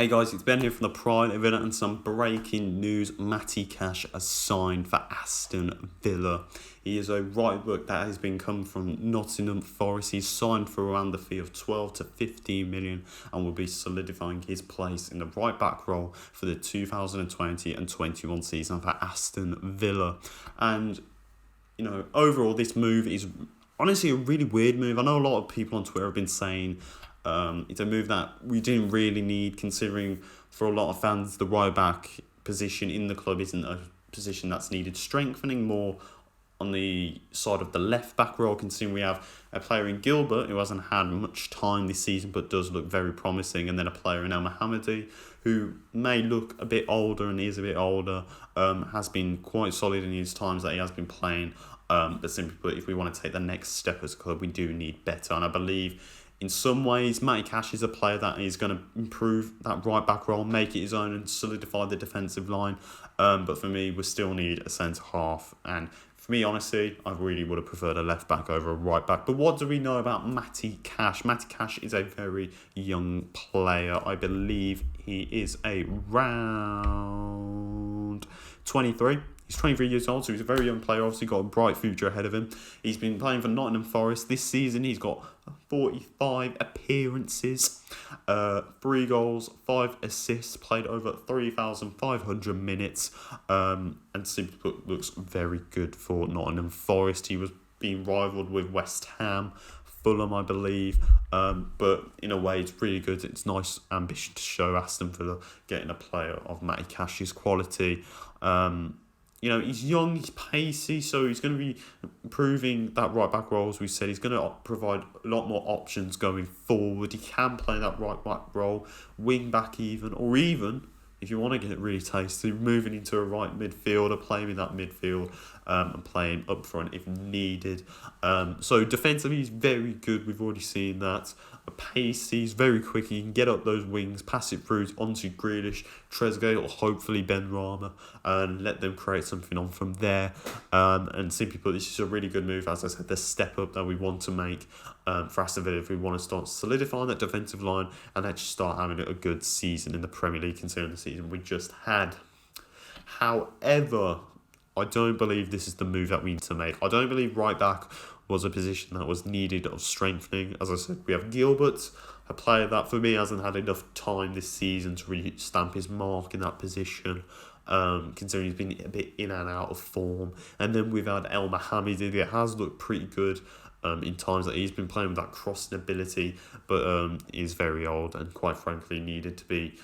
Hey guys, it's Ben here from the Pride Villa and some breaking news. Matty Cash has signed for Aston Villa. He is a right back that has been come from Nottingham Forest. He's signed for around the fee of 12 to 15 million and will be solidifying his place in the right back role for the 2020 and 21 season for Aston Villa. And, overall this move is honestly a really weird move. I know a lot of people on Twitter have been saying it's a move that we didn't really need, considering for a lot of fans the right back position in the club isn't a position that's needed strengthening, more on the side of the left back role, considering we have a player in Gilbert who hasn't had much time this season but does look very promising, and then a player in El Mohammadi who may look a bit older and is a bit older, has been quite solid in his times that he has been playing, but simply put, if we want to take the next step as a club, we do need better. And I believe in some ways, Matty Cash is a player that is going to improve that right back role, make it his own and solidify the defensive line. But for me, we still need a centre half. And for me, honestly, I really would have preferred a left back over a right back. But what do we know about Matty Cash? Matty Cash is a very young player. I believe he is around 23. He's 23 years old, so he's a very young player. Obviously got a bright future ahead of him. He's been playing for Nottingham Forest this season. He's got 45 appearances, 3 goals, 5 assists, played over 3,500 minutes, and simply put, looks very good for Nottingham Forest. He was being rivalled with West Ham, Fulham, I believe, but in a way it's really good. It's nice ambition to show Aston Villa getting a player of Matty Cash's quality. He's young, he's pacey, so he's going to be improving that right back role, as we said. He's going to provide a lot more options going forward. He can play that right back role, wing back even, or even, if you want to get it really tasty, moving into a right midfielder, playing in that midfield, and playing up front if needed. So defensively, he's very good. We've already seen that. Pacey, he's very quick. He can get up those wings, pass it through onto Grealish, Trezeguet, or hopefully Ben Rama, and let them create something on from there. And simply put, this is a really good move. As I said, the step up that we want to make for Aston Villa if we want to start solidifying that defensive line and actually start having a good season in the Premier League, considering the season we just had. However, I don't believe this is the move that we need to make. I don't believe right back was a position that was needed of strengthening. As I said, we have Gilbert, a player that for me hasn't had enough time this season to really stamp his mark in that position, considering he's been a bit in and out of form. And then we've had El Mohammadi that has looked pretty good in times that he's been playing with that crossing ability, but is very old and quite frankly needed to be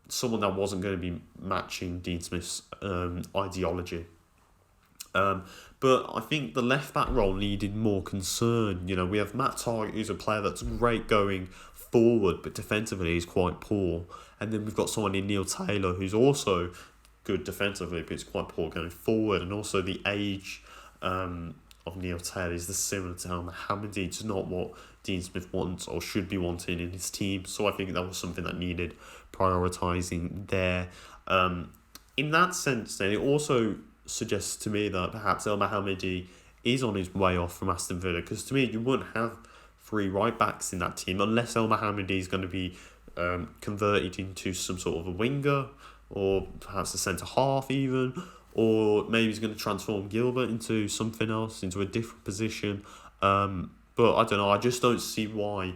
someone that wasn't going to be matching Dean Smith's ideology. But I think the left back role needed more concern. We have Matt Target, who's a player that's great going forward, but defensively he's quite poor. And then we've got someone in Neil Taylor, who's also good defensively, but he's quite poor going forward. And also the age of Neil Taylor is similar to El Mohammadi. It's not what Dean Smith wants or should be wanting in his team. So I think that was something that needed prioritising there. In that sense, then it also suggests to me that perhaps El Mohammadi is on his way off from Aston Villa, because to me you wouldn't have 3 right backs in that team unless El Mohammadi is going to be converted into some sort of a winger, or perhaps a centre half even, or maybe he's going to transform Gilbert into something else, into a different position. But I don't know, I just don't see why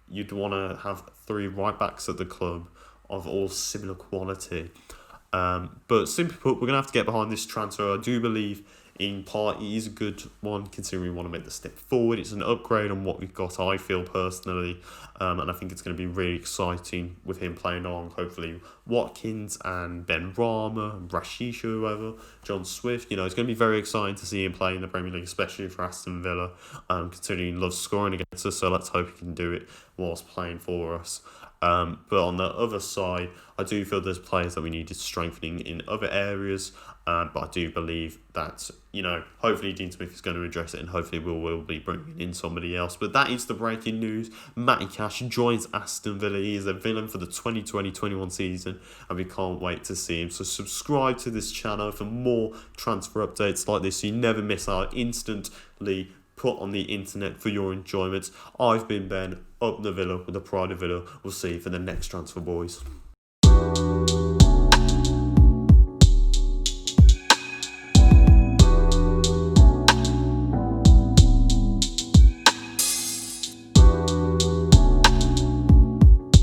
you'd want to have 3 right backs at the club of all similar quality. But simply put, we're going to have to get behind this transfer. I do believe in part it is a good one, considering we want to make the step forward. It's an upgrade on what we've got, I feel personally, and I think it's going to be really exciting with him playing along, hopefully Watkins and Ben Rama and Rashica, whoever, John Swift. It's going to be very exciting to see him play in the Premier League, especially for Aston Villa, considering he loves scoring against us, so let's hope he can do it whilst playing for us. But on the other side, I do feel there's players that we needed strengthening in other areas, but I do believe that, hopefully Dean Smith is going to address it, and hopefully we'll be bringing in somebody else. But that is the breaking news. Matty Cash joins Aston Villa. He is a villain for the 2020-21 season, and we can't wait to see him. So subscribe to this channel for more transfer updates like this so you never miss out instantly put on the internet for your enjoyment. I've been Ben, up the Villa with the Pride of Villa. We'll see you for the next transfer, boys.